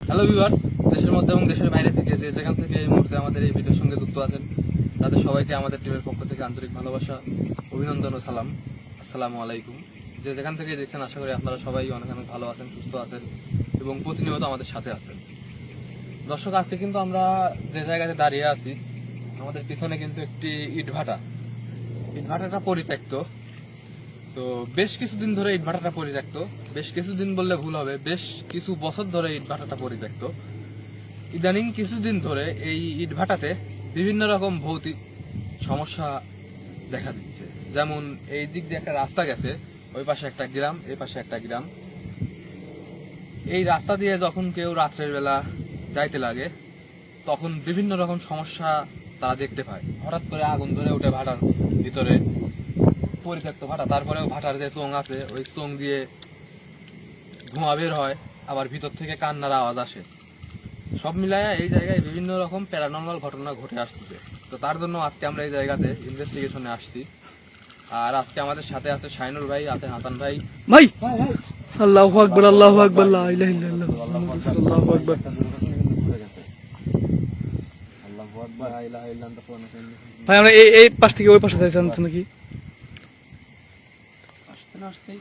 Hello viewers, দেশের মধ্যে এবং দেশের বাইরে থেকে যে যেখান থেকে এই মুহূর্তে আমাদের এই ভিডিওর সঙ্গে যুক্ত আছেন তাদের সবাইকে আমাদের টিমের পক্ষ থেকে আন্তরিক ভালোবাসা, অভিনন্দন ও সালাম। আসসালামু আলাইকুম। যে যেখান থেকে দেখছেন আশা করি আপনারা সবাই অনেক অনেক ভালো আছেন, সুস্থ আছেন এবং প্রতিনিয়ত আমাদের সাথে আছেন। দর্শক, আজকে কিন্তু আমরা যে জায়গাতে দাঁড়িয়ে আছি আমাদের পিছনে কিন্তু একটি ইটভাটাটা পরিত্যক্ত। তো বেশ কিছুদিন ধরে ইটভাটাটা পরিত্যক্ত, বেশ কিছুদিন বললে ভুল হবে, বেশ কিছু বছর ধরে ইটভাটাটা পরিত্যক্ত। ইদানিং কিছুদিন ধরে এই ইটভাটাতে বিভিন্ন রকম ভৌতিক সমস্যা দেখা দিচ্ছে। যেমন এই দিক দিয়ে একটা রাস্তা গেছে, ওই পাশে একটা গ্রাম, এই পাশে একটা গ্রাম। এই রাস্তা দিয়ে যখন কেউ রাত্রের বেলা যাইতে লাগে তখন বিভিন্ন রকম সমস্যা তারা দেখতে পায়। হঠাৎ করে আগুন ধরে ওঠে ভাটার ভিতরে, পরিত্যক্ত ভাটা, তারপরেও ভাটার যে চোং আছে ওই চোং দিয়ে ধোঁয়া বের হয়, আবার ভিতর থেকে কান্নার আওয়াজ আসে। সব মিলায়া এই জায়গায় বিভিন্ন রকম প্যারানর্মাল ঘটনা ঘটে আসতেছে। তো তার জন্য আজকে আমরা এই জায়গাতে ইনভেস্টিগেশনে আসছি। আর আজকে আমাদের সাথে আছে শাইনুর ভাই, আছে হাসান ভাই। ভাই আল্লাহু আকবার, আল্লাহু আকবার, লা ইলাহা ইল্লাল্লাহ, মুহাম্মাদুর রাসূলুল্লাহ, আল্লাহু আকবার। ভাই আমরা এই পাশ থেকে ওই পাশে যাইতাম নাকি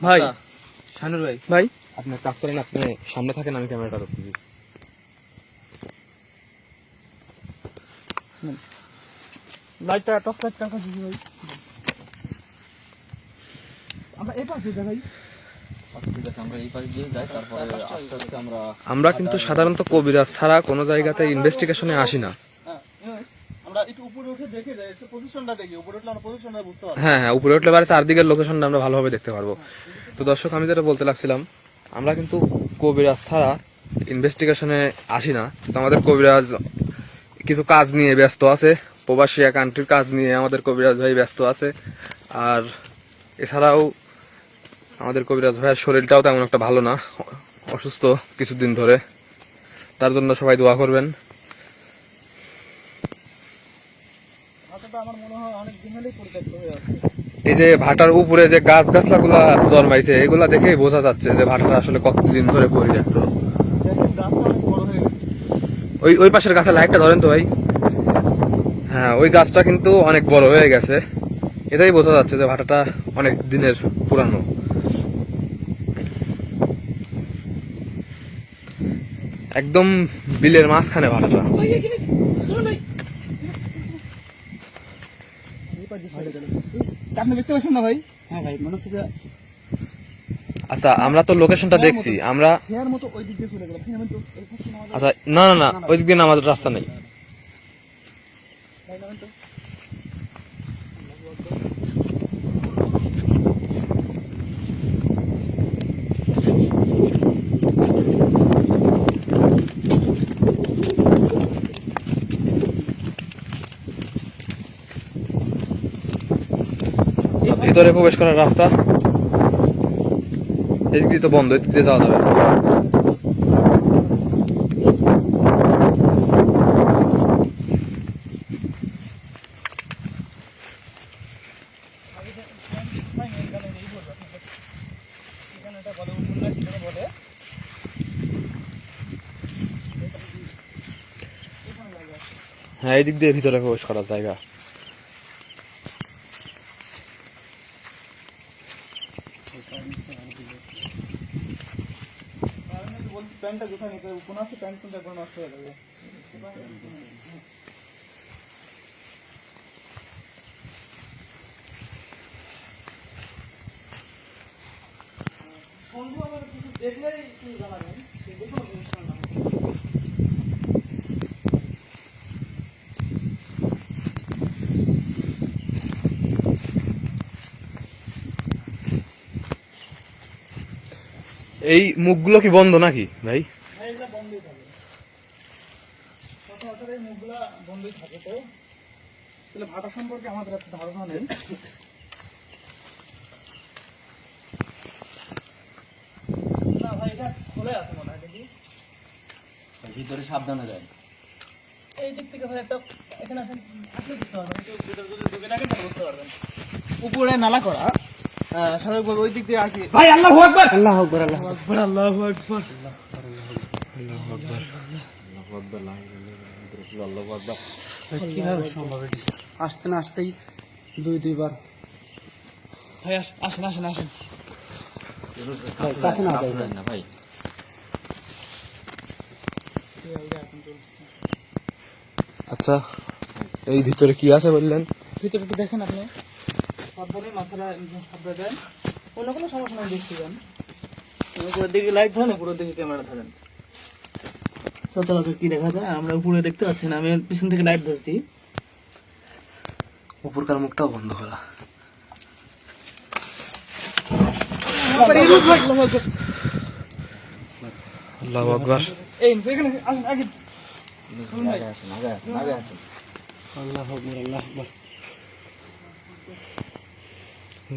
ভাই? আচ্ছা, শাইনুর ভাই, ভাই আপনি কাজ করেন, আপনি সামনে থাকেন, আমি ক্যামেরাটা ধরতেছি। লাইটটা টর্চ লাইটটা কাছে ভাই, আমরা এই পাশে যাই ভাই। আমরা কিন্তু সাধারণত কবিরাজ ছাড়া কোনো জায়গাতে ইনভেস্টিগেশনে আসি না। আমরা একটু উপরে উঠে দেখে যাই, পজিশনটা দেখি, উপরে উঠলে আমরা পজিশনটা বুঝতে পারবো। হ্যাঁ, উপরে উঠলে পারে চারদিকের লোকেশনটা আমরা ভালোভাবে দেখতে পারবো। তো দর্শক, আমি যেটা বলতে লাগছিলাম, আমরা কিন্তু কবিরাজ ছাড়া ইনভেস্টিগেশনে আসি না। তো আমাদের কবিরাজ কিছু কাজ নিয়ে ব্যস্ত আছে, প্রবাসী কান্ট্রির কাজ নিয়ে আমাদের কবিরাজ ভাই ব্যস্ত আছে। আর এছাড়াও আমাদের কবিরাজ ভাইয়ের শরীরটাও তেমন একটা ভালো না, অসুস্থ কিছুদিন ধরে। তার জন্য সবাই দোয়া করবেন। আমার মনে হয় অনেক দিন হলেই পরিত্যক্ত হয়ে আছে। এই যে ভাটার উপরে যে গাছ গাছলা গুলা জন্মাইছে, এগুলা দেখেই বোঝা যাচ্ছে যে ভাটাটা আসলে কতদিন ধরে পরিত্যক্ত। দেখেন গাছটা অনেক বড় হয়ে গেছে। ওই পাশের গাছের লাইটটা ধরেন তো ভাই। হ্যাঁ, ওই গাছটা কিন্তু অনেক বড় হয়ে গেছে, এটাই বোঝা যাচ্ছে যে ভাটাটা অনেক দিনের পুরানো। একদম বিলের মাঝখানে ভাটাটা। আপনি দেখতে পাচ্ছেন না ভাই? হ্যাঁ ভাই, মনে হচ্ছে যে আচ্ছা, আমরা তো লোকেশনটা দেখছি, আমরা শেয়ার মতো ওই দিক দিয়ে চলে গেল। আচ্ছা, না না না, ওই দিক দিয়ে আমাদের রাস্তা নেই। ভিতরে প্রবেশ করার রাস্তা এদিক দিয়ে তো বন্ধ, এদিক দিয়ে যাওয়া যাবে না। হ্যাঁ, এই দিক দিয়ে ভিতরে প্রবেশ করার জায়গা। প্যান্টটা কোথায় নিতে হবে? কোনো আছে প্যান্ট কিন্তু একবার নষ্ট হয়ে যাবে। বন্ধু আমার কিছু দেখলেই একটু জানাবেন, দেখুন অনুষ্ঠান না। এই মুখগুলো কি বন্ধ নাকি ভাই? এইগুলা বন্ধই থাকে, সচরাচর এই মুখগুলা বন্ধই থাকে। তো তাহলে ভাটা সম্পর্কে আমাদের একটা ধারণা নেই। না ভাই, এটা খোলা আছে মনে হয়, দেখি ভিতরে সাবধানে যায়। এই দিক থেকে ভাই একটা এখানে আসেন, আসলে বুঝতে পারবেন, একটু ভিতরে যদি ঢুকে থাকেন তাহলে বুঝতে পারবেন। উপরে নালা করা, স্বাভাবিকভাবে ওই দিক দিয়ে আর কি। ভাই আল্লাহু আকবার, আল্লাহু আকবার, আল্লাহু আকবার, আল্লাহু আকবার, আল্লাহু আকবার। কিভাবে সম্ভব এটি? আসতে না আসতেই দুইবার। ভাই আসেন আসেন আসেন, কাছে না যাই না ভাই। আচ্ছা, এই ভিতরে কি আছে বললেন? ভিতরে একটু দেখেন আপনি, সাবধানে মাথাটা সাবধানে দেন, অন্য কোনো সমস্যা নেই, দেখতে যান। উপরের দিকে লাইট ধরেন, উপরের দিকে ক্যামেরা ধরেন, সচরাচর কি দেখা যায় আমরা উপরে দেখতে পাচ্ছি না, আমি পিছন থেকে লাইট ধরছি। উপরকার মুখটাও বন্ধ করা। আল্লাহু আকবার। এই এখানে আসেন আগে। আগে আসেন, আগে আসেন, আগে আসেন। আল্লাহু আকবার, আল্লাহু আকবার।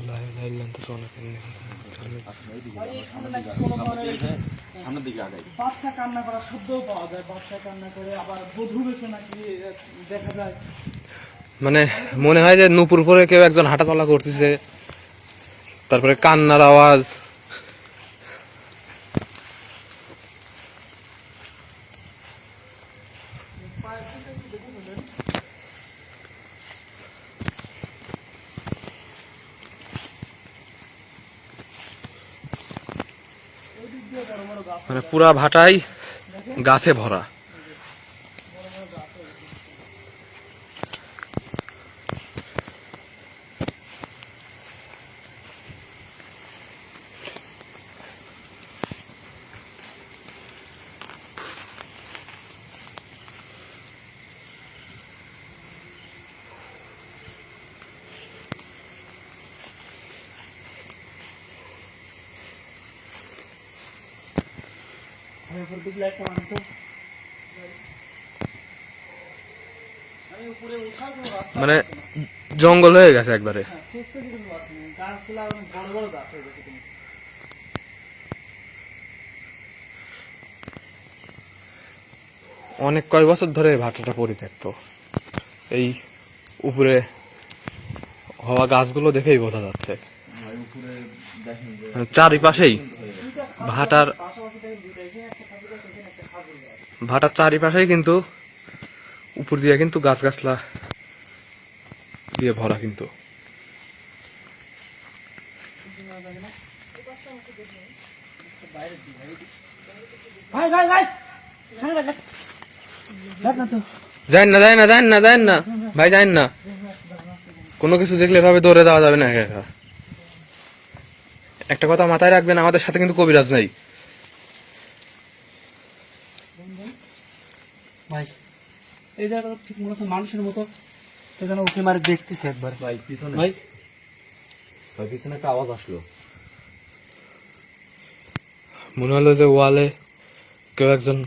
লা ইলাহা ইল্লা আনতা সুবহানাকা ইন্নী সামনের দিকে আগাই। বাচ্চা কান্না করার শব্দও পাওয়া যায়, বাচ্চা কান্না করে, আবার বধূ বেশে নাকি দেখা যায়। মানে মনে হয় যে নূপুর পরে কেউ একজন হাঁটাচলা করতেছে, তারপরে কান্নার আওয়াজ। মানে পুরা ভাটাই গাছে ভরা। উপরের দিকে লাইট কমান তো। আমি উপরে ওঠার কোনো রাস্তা মানে জঙ্গল হয়ে গেছে একবারে। সুস্থ কিছু আছে না, গাছগুলো অনেক বড় বড় গাছ হয়ে গেছে কিন্তু। অনেক কয়েক বছর ধরে ভাটাটা পরিত্যক্ত। এই উপরে হওয়া গাছগুলো দেখেই বোঝা যাচ্ছে। উপরে দেখেন যে চারিপাশেই ভাটার পাশাপাশি দেখেন দুইটা, এখানে একটা খাজুর গাছ, এখানে একটা খাজুর গাছ। ভাটার চারিপাশেই কিন্তু উপর দিয়ে কিন্তু গাছগাছলা দিয়ে ভরা কিন্তু। ভাই ভাই ভাই, এখানে দেখ দেখ না তো। যাই না যাই না যাই না যাই না ভাই, যাই না। কোনো কিছু দেখলে এভাবে দৌড়ে দেওয়া যাবে না একা একা। একটা কথা মাথায় রাখবেন, আমাদের সাথে কিন্তু কবিরাজ নাই। ভাই এই জায়গাটা ঠিক মনে হচ্ছে মানুষের মতো, সেখানে উঠে মারে দেখতেছে একবার। ভাই পিছনে, ভাই ভাই পিছনে একটা আওয়াজ আসলো। মনে হলো যে ওয়ালে কেউ একজন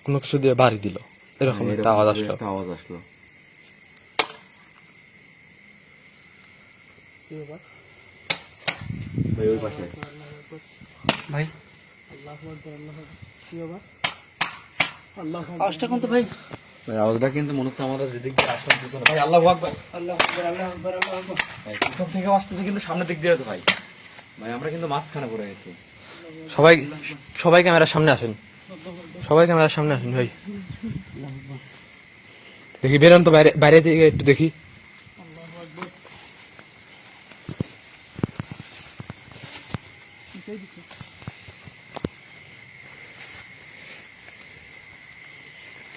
কোনো কিছু দিয়ে বাড়ি দিল, এরকম একটা আওয়াজ আসলো। একটা আওয়াজ আসলো। ভাই ওই পাশে। ভাই আল্লাহু আকবার, আল্লাহু আকবার। কি বাবা আল্লাহু আকবার, আওয়াজটা কোন তো ভাই? ভাই আওয়াজটা কিন্তু মনে হচ্ছে আমাদের যেদিক দিয়ে আসলো পিছনে। ভাই আল্লাহু আকবার। আল্লাহু আকবার, আল্লাহু আকবার, আল্লাহু আকবার। ভাই পিছন থেকে আসতেছে কিন্তু সামনের দিক দিয়ে তো ভাই। ভাই আমরা কিন্তু মাঝখানে পড়ে গেছি। সবাই সবাই ক্যামেরার সামনে আসেন, সবাই ক্যামেরার সামনে আসেন ভাই। দেখি বেরোন তো বাইরে, বাইরে থেকে একটু দেখি। আল্লাহু আকবার। এটাই দিচ্ছে।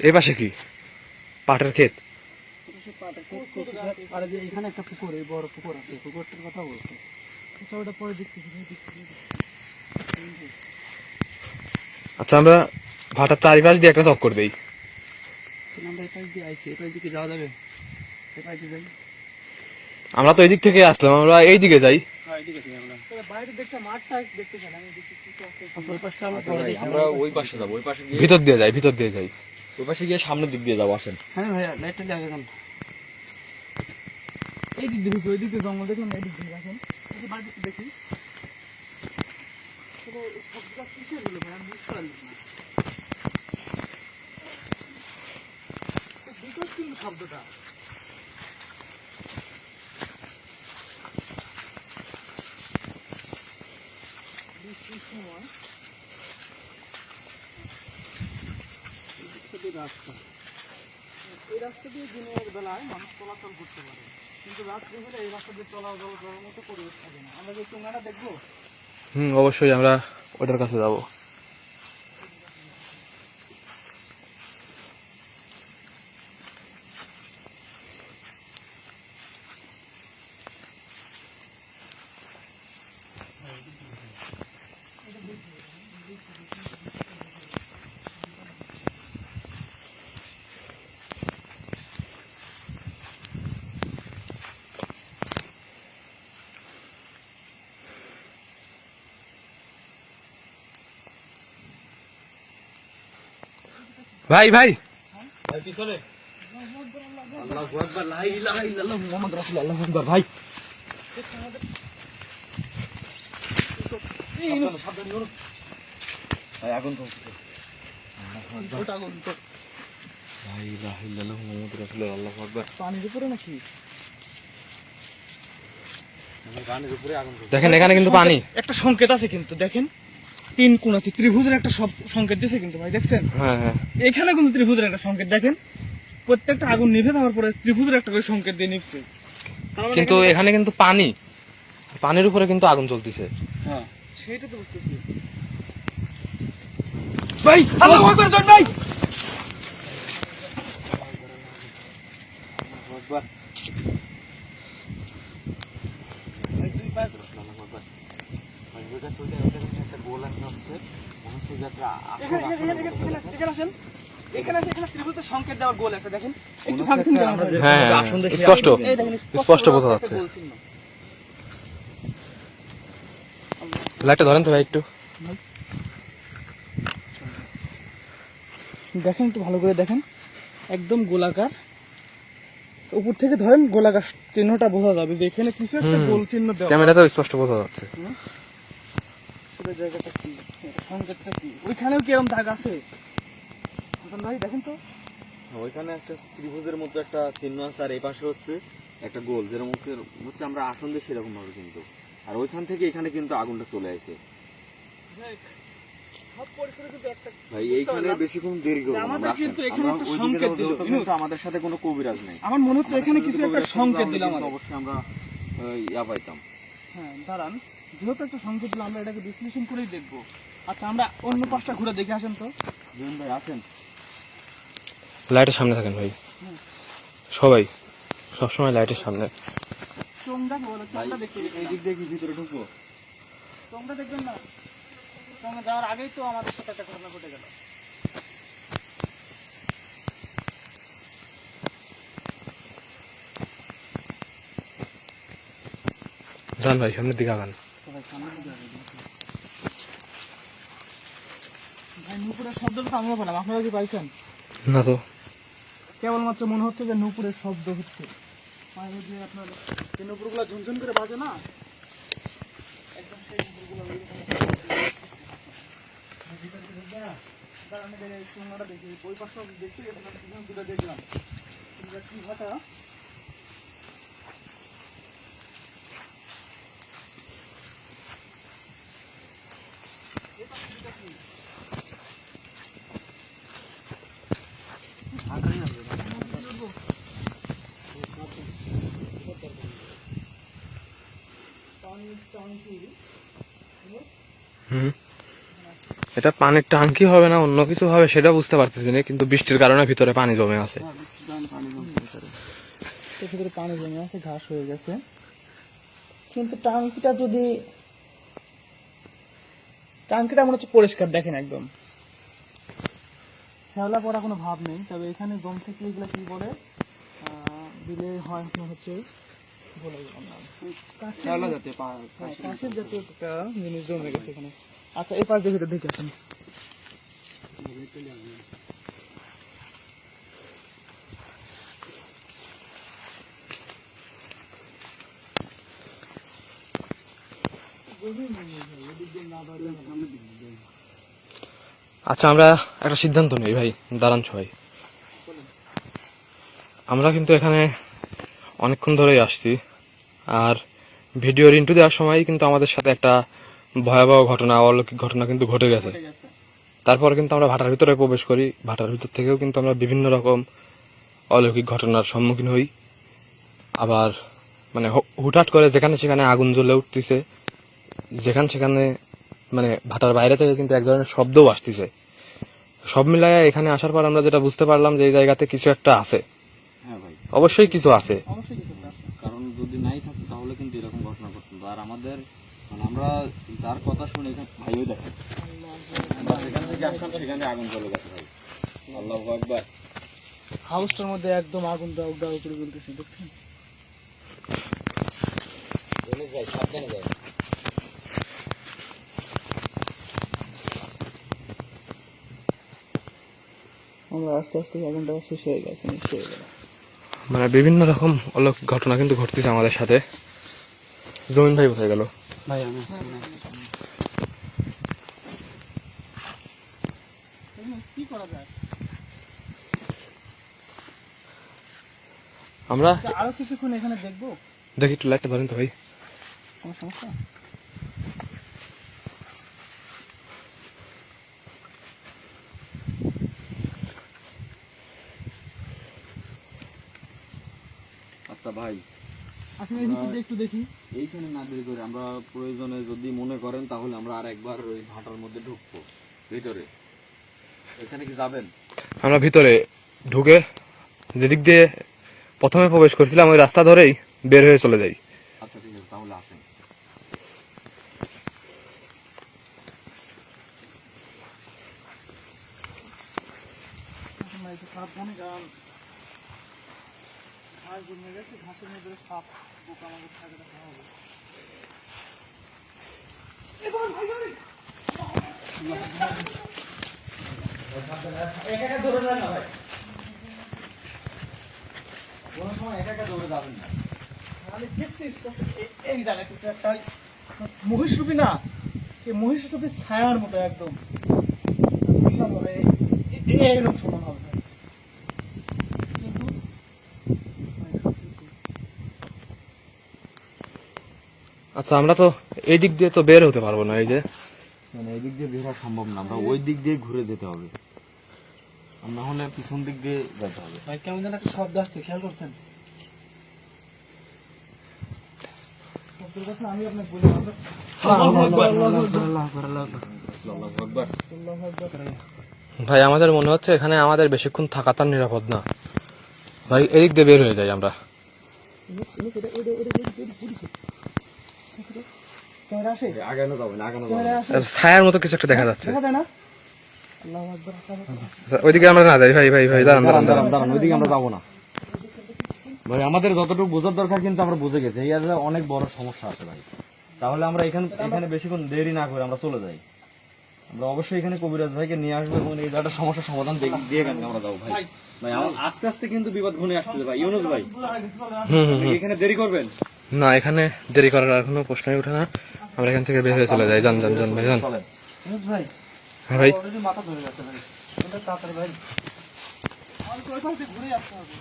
এই পাশে কি পাটের ক্ষেত? আর যে এখানে একটা পুকুর, এই বড় পুকুর আছে, পুকুরটার কথা বলছে। আচ্ছা ওটা পরে দেখতেছি। আচ্ছা, আমরা ভাটার চারিপাশ দিয়ে একটা চক্কর দেই। আমরা এপাশ দিয়ে আইছি, এপাশ দিকে যাওয়া যাবে? এপাশ দিয়ে যাই। আমরা তো এই দিক থেকে আসলাম, আমরা এই দিকে যাই। হ্যাঁ এদিকে যাই আমরা। বাইরে দেখতে মাঠটা দেখতে চাই, আমি দেখি কি আছে। আচ্ছা ওই পাশটা আমরা আচ্ছা পরে ভাই দেখি। আমরা ওই পাশে যাবো, ওই পাশে গিয়ে ভিতর দিয়ে যাই, ভিতর দিয়ে যাই। ওই পাশে গিয়ে সামনের দিক দিয়ে যাবো, আসেন। হ্যাঁ ভাইয়া লাইটটা দিয়ে আগে যান। এই দিক দিয়ে ঢুকো, ওই দিক দিয়ে জঙ্গল দেখুন, এই দিক দিয়ে রাখেন। এই যে বাড়িতে দেখি। তবে এই শব্দটা কিসের হলো ভাই, আমি বুঝতে পারলাম না। বিকট কিন্তু শব্দটা। বৃষ্টির সময় রাস্তা, এই রাস্তা দিয়ে দিনের বেলায় মানুষ চলাচল করতে পারে, কিন্তু রাত্রে হলে এই রাস্তা দিয়ে চলাচল করার মতো পরিবেশ থাকে না। আমরা যে চুঙ্গাটা দেখবো, অবশ্যই আমরা ওটার কাছে যাব। ভাই ভাই পিছনে আল্লাহু আকবার, লা ইলাহা ইল্লাল্লাহ মুহাম্মাদুর রাসূলুল্লাহ, আল্লাহু আকবার। ভাই সাবধান নূর ভাই, আগুন তো ওটা আগুন তো লা ইলাহা ইল্লাল্লাহ মুহাম্মাদুর রাসূলুল্লাহ, আল্লাহু আকবার। পানির উপরে নাকি? গানের উপরে আগুন। দেখেন এখানে কিন্তু পানি। একটা সংকেত আছে কিন্তু, দেখেন তিন কোণ আছে, ত্রিভুজের একটা সংকেত দিয়েছে কিন্তু ভাই, দেখছেন? হ্যাঁ হ্যাঁ, এখানে কিন্তু ত্রিভুজের একটা সংকেত, দেখেন প্রত্যেকটা আগুন নিভে যাওয়ার পরে ত্রিভুজের একটা করে সংকেত দিয়ে নিচ্ছে। তার মানে কিন্তু এখানে কিন্তু পানি, পানির উপরে কিন্তু আগুন চলতেছে। হ্যাঁ, সেইটা তো বুঝতেছি ভাই। আল্লাহু আকবার, জন ভাই। আল্লাহু আকবার। ভাই দুই পায়ে আল্লাহু আকবার। ভাই ওটা সোজা, ওটা একটা গোল আছে হচ্ছে, মনে হচ্ছে যে একটা এখানে আসেন, এখানে ত্রিভুজের সংকেত দেওয়ার গোল একটা, দেখেন একটু মনে ফাঁক হচ্ছে দিন, একটা আমরা যে হ্যাঁ, হ্যাঁ, আসন দেখি, স্পষ্ট। এই দেখেন স্পষ্ট বোঝা যাচ্ছে। গোল চিহ্ন। লাইটটা ধরেন তো ভাই একটু। দেখেন একটু ভালো করে দেখেন, একদম গোলাকার, উপর থেকে ধরেন গোলাকার চিহ্নটা বোঝা যাবে যে এখানে কিছু একটা হুম। গোল চিহ্ন দেওয়া। ক্যামেরাতেও স্পষ্ট বোঝা যাচ্ছে। পুরো জায়গাটা কি, এটা সংকেতটা কি? ওইখানেও কি এরকম দাগ আছে? হাসান ভাই দেখেন তো, ওইখানে একটা ত্রিভুজের মতো একটা চিহ্ন আছে, আর এই পাশে হচ্ছে একটা গোল, যেরকম হচ্ছে আমরা আসন দিয়ে সেরকম ভাবে কিন্তু, আর ওইখান থেকে এখানে কিন্তু আগুনটা চলে আসে। সব পরিসরে কিন্তু একটা ভাই এইখানে বেশিক্ষণ দেরি করবো না, আমাদের আমরা কিন্তু আসেন। এখানে আমরা একটা ওইদিকে সংকেত যাবো, দিল, যেহেতু কিন্তু আমাদের সাথে কোনো কবিরাজ নাই। আমার মনে হচ্ছে এখানে কিছু একটা সংকেত দিলাম কিন্তু আমাদের। অবশ্যই আমরা ইয়া পাইতাম। হ্যাঁ দাঁড়ান, যেহেতু একটা সংকেত দিলাম, আমরা এটাকে বিশ্লেষণ করেই দেখবো। আচ্ছা আমরা অন্য পাশটা ঘুরে দেখে আসেন তো। জুন ভাই আসেন। লাইটের সামনে থাকেন ভাই, সবাই সবসময় লাইটের সামনে। চোংটা বলে, ভাই চোংটা দেখতে এই দিক দিয়ে কি ভিতরে ঢুকবো? চোংটা দেখবেন না? চোংটা যাওয়ার আগেই তো আমাদের সাথে একটা ঘটনা ঘটে গেল। যান ভাই সামনের দিকে আগান। ভাই নুপুরের শব্দটা তো আমিও পেলাম, আপনারা কি পাইছেন? না তো, কেবলমাত্র মনে হচ্ছে যে নুপুরের শব্দ হচ্ছে, মানে যে আপনার যে নুপুরগুলো ঝুনঝুন করে বাজে না, একদম সেই নুপুরগুলো আমি চুনাটা দেখি, ওই পাশটা দেখতে গেছিলাম, দুটো দেখলাম কি ভাষা। এটা পানির টাঙ্কি হবে না অন্য কিছু হবে সেটা বুঝতে পারতেছি না, কিন্তু বৃষ্টির কারণে ভিতরে পানি জমে আছে। ভিতরে পানি জমে আছে, ঘাস হয়ে গেছে, কিন্তু টাঙ্কিটা মনে হচ্ছে পরিষ্কার, দেখেন একদম শ্যাওলা পড়া কোনো ভাব নেই। তবে এখানে জম থেকে এগুলো কি বলে দিলে হয় আপনার হচ্ছে বলে শ্যাওলা জাতীয় কাঁচের জাতীয় একটা জিনিস জমে গেছে এখানে। আচ্ছা এই পাশ দেখে আসেন। আচ্ছা আমরা একটা সিদ্ধান্ত নেই ভাই, দাঁড়ান সবাই। আমরা কিন্তু এখানে অনেকক্ষণ ধরেই আসছি, আর ভিডিওর ইন্টু দেওয়ার সময় কিন্তু আমাদের সাথে একটা ভয়াবহ ঘটনা, অলৌকিক ঘটনা কিন্তু ঘটে গেছে। তারপর কিন্তু আমরা ভাটার ভিতরে প্রবেশ করি। ভাটার ভিতর থেকেও কিন্তু আমরা বিভিন্ন রকম অলৌকিক ঘটনার সম্মুখীন হই। আবার মানে হুটহাট করে যেখানে সেখানে আগুন জ্বলে উঠতেছে, যেখানে সেখানে মানে ভাটার বাইরে থেকে কিন্তু এক ধরনের শব্দও আসতেছে। সব মিলায় এখানে আসার পর আমরা যেটা বুঝতে পারলাম যে এই জায়গাতে কিছু একটা আছে, হ্যাঁ ভাই, অবশ্যই কিছু আছে। অবশ্যই কিছু একটা আছে। কারণ যদি নাই থাকতো তাহলে কিন্তু এরকম ঘটনা ঘটতো না। আর আমাদের মানে আমরা যার কথা শুনে এখানে ভাইও দেখেন, আমরা যেখান থেকে আসলাম সেখানে আগুন জ্বলে গেছে ভাই। আল্লাহু আকবার। হাউসটার মধ্যে একদম আগুন দাও দাও করে জ্বলতেছে, দেখছেন? ভাই সাবধানে যাই। আমরা আস্তে আস্তে আগুনটা শেষ হয়ে গেছে, নিশ্চয় হয়ে গেল। মানে বিভিন্ন রকম অলৌকিক ঘটনা কিন্তু ঘটতেছে আমাদের সাথে। জমিন ভাই কোথায় গেল? ভাই আমি কি করা যায়? আমরা আরো কিছুক্ষণ এখানে দেখবো, দেখি একটু লাইটটা ধরেন তো ভাই। কোনো সমস্যা? আচ্ছা ভাই, আপনি এদিকে একটু দেখি। এইখানে না দেরি করে আমরা প্রয়োজনে যদি মনে করেন তাহলে আমরা আর একবার ওই ভাটার মধ্যে ঢুকবো ভিতরে। এখানে কি যাবেন? আমরা ভিতরে ঢুকে যেদিক দিয়ে প্রথমে প্রবেশ করছিলাম ওই রাস্তা ধরেই বের হয়ে চলে যাই। আচ্ছা ঠিক আছে, তাহলে আসেন। একটু সাবধানে, কারণ ঘাস জমে গেছে, ঘাসের মধ্যে সাপ পোকামাকড় থাকে, দেখা হবে। একা একা দৌড়ে যায় না ভাই, কোনো সময় একা একা দৌড়ে যাবেন না। আমি দেখছিস তো, এই জায়গায় কিছু একটা মহিষরূপী না, এই মহিষরূপী ছায়ার মতো একদম বিশাল হবে, এরকম সমান হবে। কিন্তু আচ্ছা আমরা তো এই দিক দিয়ে তো বের হতে পারবো না, এই যে মানে এই দিক দিয়ে বের হওয়া সম্ভব না, আমরা ওই দিক দিয়ে ঘুরে যেতে হবে। আমরা হলে পিছন দিক দিয়ে যেতে হবে। ভাই কেমন যেন একটা শব্দ আসছে, খেয়াল করছেন? শব্দের কথা আমি আপনাকে বলি, ভাই আমাদের মনে হচ্ছে এখানে আমাদের বেশিক্ষণ থাকা তার নিরাপদ না ভাই, এদিক দিয়ে বের হয়ে যাই আমরা। ক্যামেরা আসে, আগানো যাবে না, আগানো যাবে ক্যামেরা না। আসে, ছায়ার মতো কিছু একটা দেখা যাচ্ছে, দেখা যায় না? আল্লাহু আকবার। ওইদিকে আমরা না যাই। ভাই ভাই ভাই দাঁড়ান দাঁড়ান দাঁড়ান। দাঁড়ান, ওইদিকে আমরা যাবো না ভাই। আমাদের যতটুকু বোঝার দরকার কিন্তু আমরা বুঝে গেছি। এই জায়গায় অনেক বড় সমস্যা আছে ভাই। তাহলে আমরা এখানে বেশিক্ষণ দেরি না করে আমরা চলে যাই। আমরা অবশ্যই এখানে কবিরাজ ভাইকে নিয়ে আসবো এবং এই জায়গাটা সমস্যার সমাধান দিয়ে কিন্তু আমরা যাবো ভাই। ভাই আস্তে আস্তে কিন্তু বিপদ ঘনিয়ে আসতেছে ভাই। ইউনুস ভাই, আপনি কি এখানে দেরি করবেন? না, এখানে দেরি করার আর কোনো প্রশ্নই ওঠে না। আমরা এখান থেকে বের হয়ে চলে যাই। যান যান যান ভাই যান। চলেন। ইউনুস ভাই, হ্যাঁ ভাই, অলরেডি মাথা ধরে গেছে ভাই, এটা তাড়াতাড়ি ভাই, আমাকে ওই পাশে ঘুরে আসতে হবে।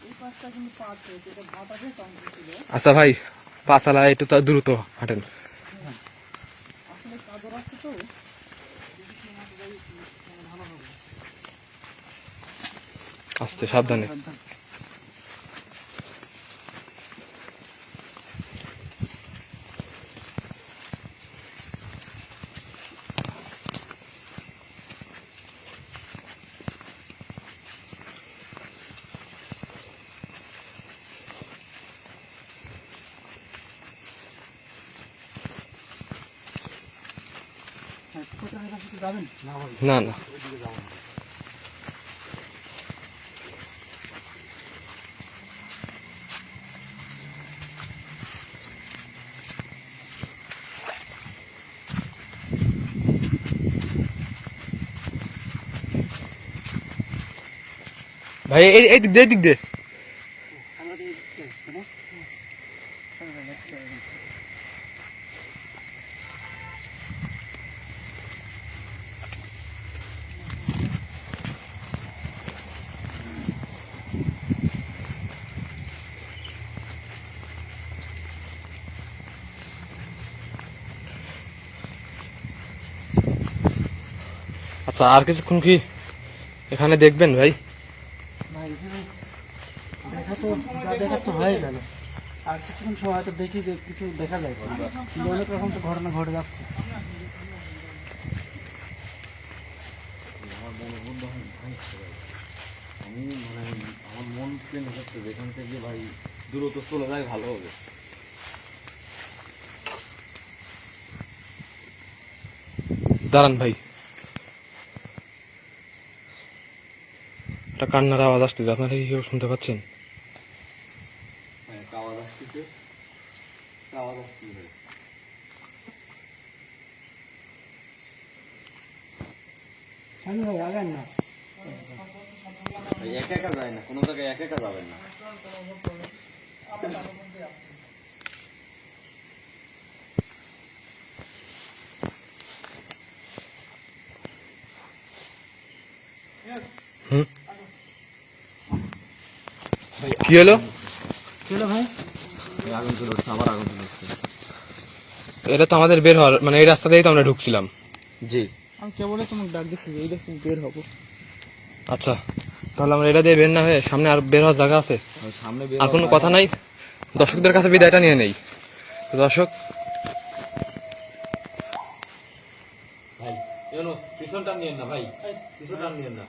এই পাশটা কিন্তু পাঁচ হয়েছে, এটা ভাত আছে কাউন্ট ছিল, আচ্ছা ভাই পা চালায় একটু দ্রুত হাঁটেন। আসলে কাদর আসছে তো, ভালো হবে। আস্তে সাবধানে। কোথায় যাবেন? না না, ভাই এই দিক দিয়ে এই দিক দিয়ে। আচ্ছা, আর কিছুক্ষণ কি এখানে দেখবেন ভাই? ভাই এখানে দেখা তো যা দেখার তো হয়ে গেল, আর কিছুক্ষণ সময় তো দেখি যে কিছু দেখা যায় কিনা। কিন্তু অনেক রকম তো ঘটনা ঘটে যাচ্ছে। আমি মানে আমার মন প্লেন হচ্ছে যেখান থেকে ভাই দ্রুত চলে যায় ভালো হবে। দাঁড়ান ভাই, একটা কান্নার আওয়াজ আসতেছে, আপনারা কি কেউ শুনতে পাচ্ছেন? হ্যাঁ, একটা আওয়াজ আসতেছে, একটা আওয়াজ আসতেছে। ভাই আগান না, ভাই একা একা যায় না, কোনো জায়গায় একা একা যাবেন না। হুম, কি হলো? চলো ভাই। এই আগুন চলে উঠছে, আবার আগুন চলে উঠছে। এটা তো আমাদের বের হওয়ার, মানে এই রাস্তা দিয়েই তো আমরা ঢুকছিলাম। জি, আমি কেবলই তোমাকে ডাক দিচ্ছি যে এই দেখছি বের হবো। আচ্ছা, তাহলে আমরা এটা দিয়ে বের না হয়ে সামনে আর বের হওয়ার জায়গা আছে? ওই সামনে বের আর কোনো হওয়ার কথা নাই, দর্শকদের কাছে বিদায়টা নিয়ে নেই। তো দর্শক, ভাই ইউনুস পিছনটা নিয়েন না ভাই, পিছনটা নিয়েন না।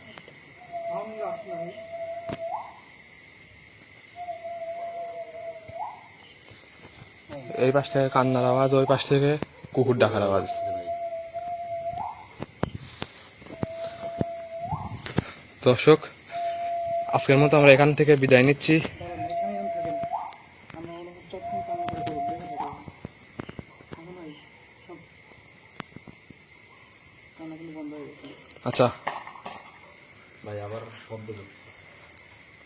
এই পাশ থেকে কান্নার আওয়াজ, ওই পাশ থেকে কুকুর ডাকার আওয়াজ। দর্শক, আজকের মতো আমরা এখান থেকে বিদায় নিচ্ছি। আচ্ছা, ভাই আবার শব্দ করছে।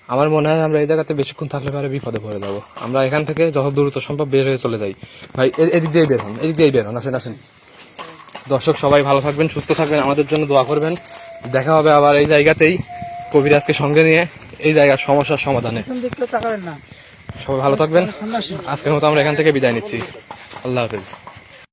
আমার মনে হয় আমরা এই জায়গাতে বেশিক্ষণ থাকলে পরে বিপদে পড়ে যাবো। আমরা এখান থেকে যত দ্রুত সম্ভব বের হয়ে চলে যাই। ভাই এদিক দিয়েই বের হন, এদিক দিয়েই বের হন, আসেন আসেন। দর্শক সবাই ভালো থাকবেন, সুস্থ থাকবেন, আমাদের জন্য দোয়া করবেন। দেখা হবে আবার এই জায়গাতেই কবিরাজকে সঙ্গে নিয়ে এই জায়গার সমস্যার সমাধানে। দেখতে তাকাবেন না। সবাই ভালো থাকবেন। সামনে আসেন। আজকের মতো আমরা এখান থেকে বিদায় নিচ্ছি। আল্লাহ হাফেজ।